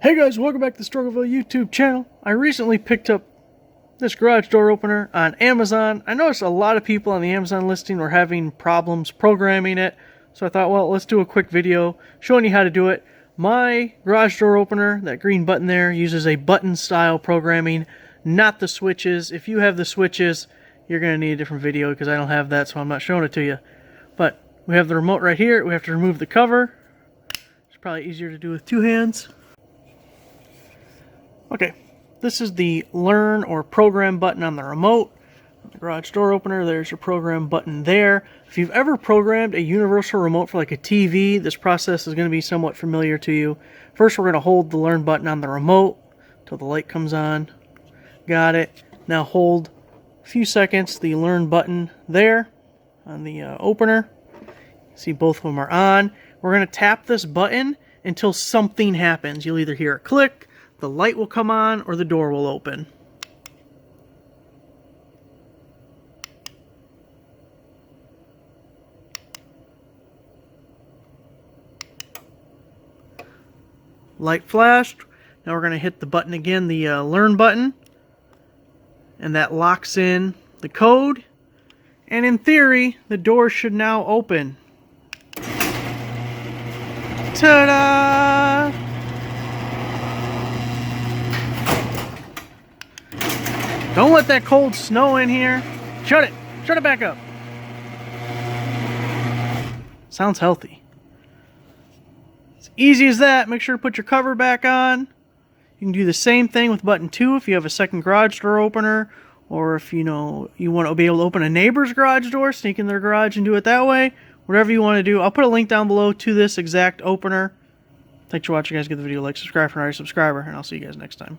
Hey guys, welcome back to the Struggleville YouTube channel. I recently picked up this garage door opener on Amazon. I noticed a lot of people on the Amazon listing were having problems programming it, so I thought, well, let's do a quick video showing you how to do it. My garage door opener, that green button there, uses a button style programming, not the switches. If you have the switches, you're going to need a different video because I don't have that, so I'm not showing it to you. But we have the remote right here. We have to remove the cover. It's probably easier to do with two hands. Okay, this is the Learn or Program button on the remote. The garage door opener, there's your program button there. If you've ever programmed a universal remote for like a TV, this process is going to be somewhat familiar to you. First, we're going to hold the Learn button on the remote until the light comes on. Got it. Now hold a few seconds the Learn button there on the opener. See, both of them are on. We're going to tap this button until something happens. You'll either hear a click, the light will come on, or the door will open. Light flashed. Now we're going to hit the button again, the Learn button, and that locks in the code. And in theory, the door should now open. Ta-da! Don't let that cold snow in here. Shut it. Shut it back up. Sounds healthy. It's easy as that. Make sure to put your cover back on. You can do the same thing with button 2 if you have a second garage door opener, or if you want to be able to open a neighbor's garage door, sneak in their garage and do it that way. Whatever you want to do. I'll put a link down below to this exact opener. Thanks for watching, guys. Give the video a like, subscribe if you're not already a subscriber, and I'll see you guys next time.